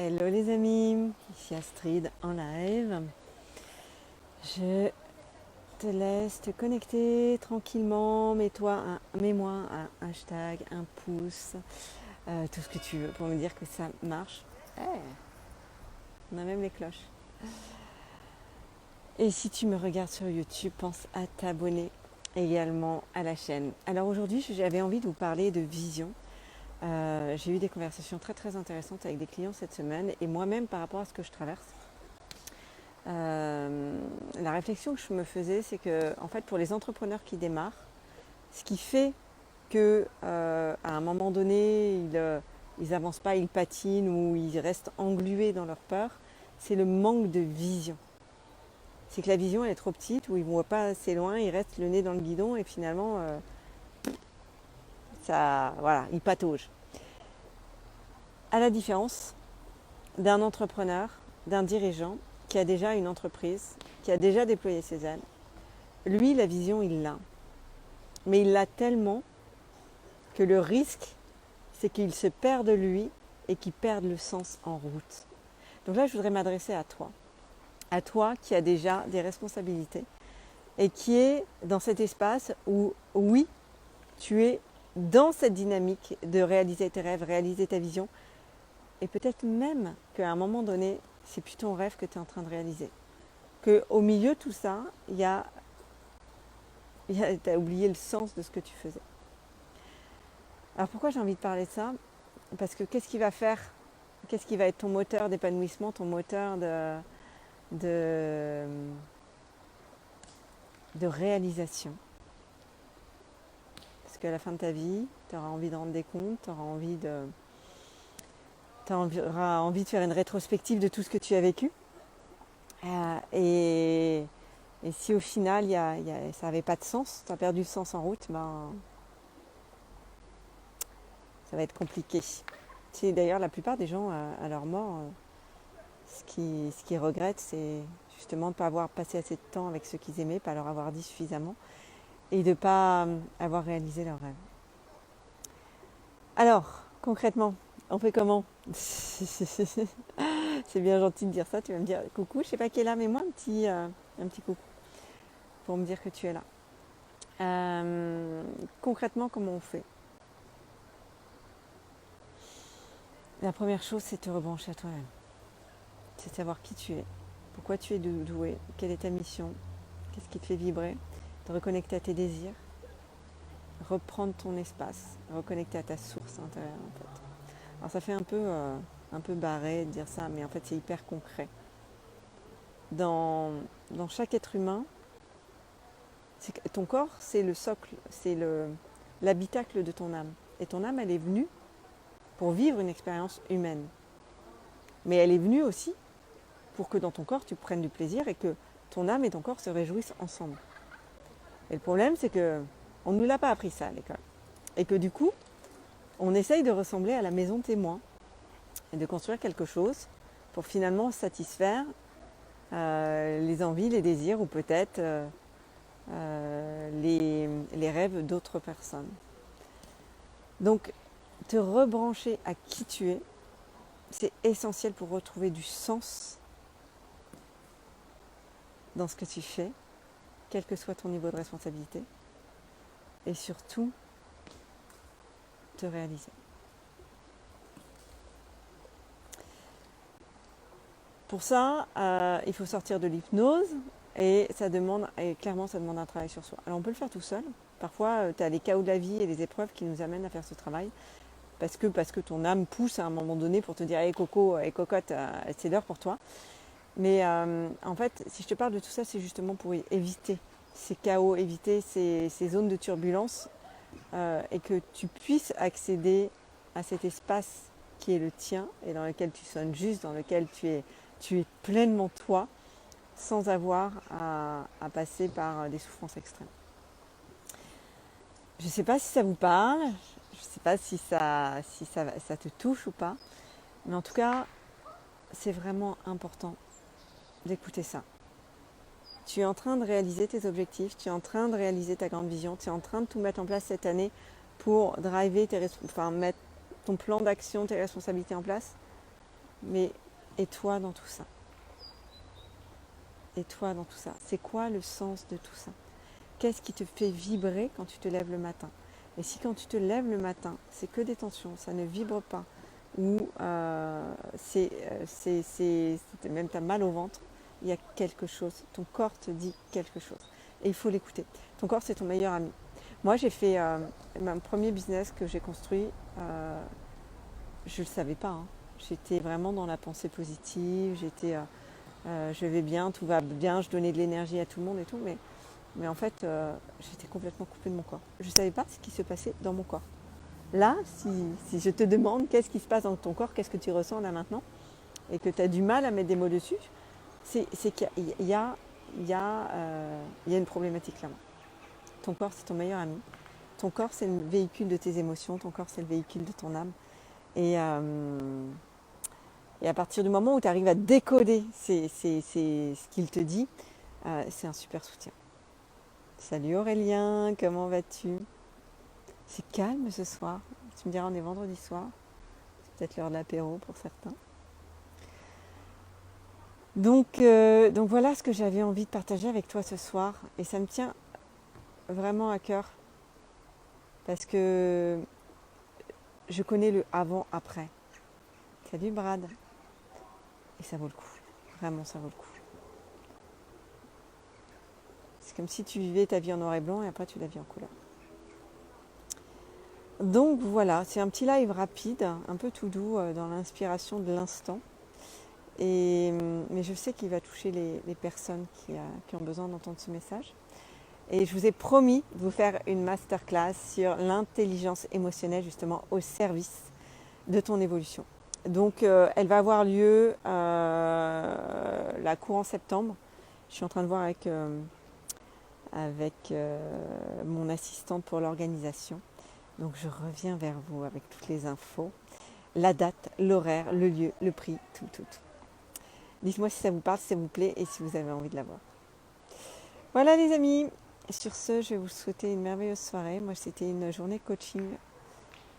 Hello les amis, ici Astrid en live. Je te laisse te connecter tranquillement, mets-moi un hashtag, un pouce, tout ce que tu veux pour me dire que ça marche. Hey, on a même les cloches. Et si tu me regardes sur YouTube, pense à t'abonner également à la chaîne. Alors aujourd'hui, j'avais envie de vous parler de vision. J'ai eu des conversations très très intéressantes avec des clients cette semaine et moi-même par rapport à ce que je traverse. La réflexion que je me faisais, c'est que en fait, pour les entrepreneurs qui démarrent, ce qui fait que à un moment donné, ils avancent pas, ils patinent ou ils restent englués dans leur peur, c'est le manque de vision. C'est que la vision elle est trop petite ou ils ne voient pas assez loin, ils restent le nez dans le guidon et finalement, voilà, ils pataugent. À la différence d'un entrepreneur, d'un dirigeant qui a déjà une entreprise, qui a déjà déployé ses ailes, lui, la vision, il l'a. Mais il l'a tellement que le risque, c'est qu'il se perde de lui et qu'il perde le sens en route. Donc là, je voudrais m'adresser à toi. À toi qui as déjà des responsabilités et qui est dans cet espace où, oui, tu es dans cette dynamique de réaliser tes rêves, réaliser ta vision. Et peut-être même qu'à un moment donné, c'est plus ton rêve que tu es en train de réaliser. Qu'au milieu de tout ça, tu as oublié le sens de ce que tu faisais. Alors pourquoi j'ai envie de parler de ça? Parce que qu'est-ce qui va être ton moteur d'épanouissement, ton moteur de, de réalisation? Parce qu'à la fin de ta vie, tu auras envie de rendre des comptes, tu auras envie de faire une rétrospective de tout ce que tu as vécu. Et si au final, ça n'avait pas de sens, tu as perdu le sens en route, ça va être compliqué. C'est d'ailleurs la plupart des gens à leur mort, ce qu'ils regrettent, c'est justement de ne pas avoir passé assez de temps avec ceux qu'ils aimaient, pas leur avoir dit suffisamment et de ne pas avoir réalisé leurs rêves. Alors, concrètement, on fait comment? C'est bien gentil de dire ça, tu vas me dire coucou, je sais pas qui est là, mais moi un petit coucou pour me dire que tu es là. Concrètement, comment on fait? La première chose, c'est te rebrancher à toi-même. C'est savoir qui tu es, pourquoi tu es doué, quelle est ta mission, qu'est-ce qui te fait vibrer, te reconnecter à tes désirs, reprendre ton espace, reconnecter à ta source intérieure en fait. Alors ça fait un peu barré de dire ça, mais en fait c'est hyper concret. Dans chaque être humain, ton corps c'est le socle, c'est l'habitacle de ton âme. Et ton âme elle est venue pour vivre une expérience humaine. Mais elle est venue aussi pour que dans ton corps tu prennes du plaisir et que ton âme et ton corps se réjouissent ensemble. Et le problème c'est que on ne nous l'a pas appris ça à l'école. Et que du coup, on essaye de ressembler à la maison témoin et de construire quelque chose pour finalement satisfaire les envies, les désirs ou peut-être les rêves d'autres personnes. Donc, te rebrancher à qui tu es, c'est essentiel pour retrouver du sens dans ce que tu fais, quel que soit ton niveau de responsabilité, et surtout te réaliser. Pour ça, il faut sortir de l'hypnose et clairement ça demande un travail sur soi. Alors on peut le faire tout seul. Parfois, tu as les chaos de la vie et les épreuves qui nous amènent à faire ce travail parce que ton âme pousse à un moment donné pour te dire hey, coco, hey, cocotte, c'est l'heure pour toi. Mais en fait, si je te parle de tout ça, c'est justement pour éviter ces chaos, éviter ces zones de turbulence et que tu puisses accéder à cet espace qui est le tien et dans lequel tu sonnes juste, dans lequel tu es pleinement toi sans avoir à passer par des souffrances extrêmes. Je ne sais pas si ça vous parle, je ne sais pas si ça te touche ou pas, mais en tout cas, c'est vraiment important d'écouter ça. Tu es en train de réaliser tes objectifs, tu es en train de réaliser ta grande vision, tu es en train de tout mettre en place cette année pour driver mettre ton plan d'action, tes responsabilités en place. Mais et toi dans tout ça? Et toi dans tout ça? C'est quoi le sens de tout ça? Qu'est-ce qui te fait vibrer quand tu te lèves le matin? Et si quand tu te lèves le matin, c'est que des tensions, ça ne vibre pas, ou même tu as mal au ventre, il y a quelque chose, ton corps te dit quelque chose. Et il faut l'écouter. Ton corps, c'est ton meilleur ami. Moi, j'ai fait mon premier business que j'ai construit, je ne le savais pas, hein. J'étais vraiment dans la pensée positive, je vais bien, tout va bien, je donnais de l'énergie à tout le monde et tout, mais en fait, j'étais complètement coupée de mon corps. Je ne savais pas ce qui se passait dans mon corps. Là, si je te demande qu'est-ce qui se passe dans ton corps, qu'est-ce que tu ressens là maintenant, et que tu as du mal à mettre des mots dessus, c'est qu'il y a une problématique là-bas. Ton corps, c'est ton meilleur ami. Ton corps, c'est le véhicule de tes émotions. Ton corps, c'est le véhicule de ton âme. Et, et à partir du moment où tu arrives à décoder ce qu'il te dit, c'est un super soutien. Salut Aurélien, comment vas-tu? C'est calme ce soir. Tu me diras, on est vendredi soir. C'est peut-être l'heure de l'apéro pour certains. Donc voilà ce que j'avais envie de partager avec toi ce soir. Et ça me tient vraiment à cœur parce que je connais le avant-après. Salut Brad. Et ça vaut le coup. Vraiment, ça vaut le coup. C'est comme si tu vivais ta vie en noir et blanc et après tu la vis en couleur. Donc voilà, c'est un petit live rapide, un peu tout doux dans l'inspiration de l'instant. Mais je sais qu'il va toucher les personnes qui ont besoin d'entendre ce message. Et je vous ai promis de vous faire une masterclass sur l'intelligence émotionnelle justement au service de ton évolution. Donc elle va avoir lieu la courant septembre. Je suis en train de voir avec mon assistante pour l'organisation. Donc je reviens vers vous avec toutes les infos, la date, l'horaire, le lieu, le prix, tout. Dites-moi si ça vous parle, si ça vous plaît et si vous avez envie de la voir. Voilà les amis, sur ce, je vais vous souhaiter une merveilleuse soirée. Moi, c'était une journée coaching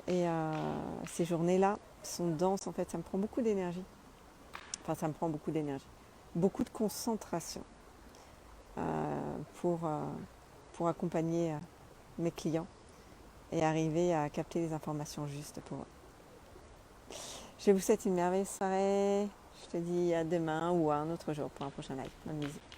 et ces journées-là sont denses. En fait, ça me prend beaucoup d'énergie. Enfin, ça me prend beaucoup d'énergie. Beaucoup de concentration pour accompagner mes clients et arriver à capter les informations justes pour eux. Je vous souhaite une merveilleuse soirée. Je te dis à demain ou à un autre jour pour un prochain live. Bonne musique.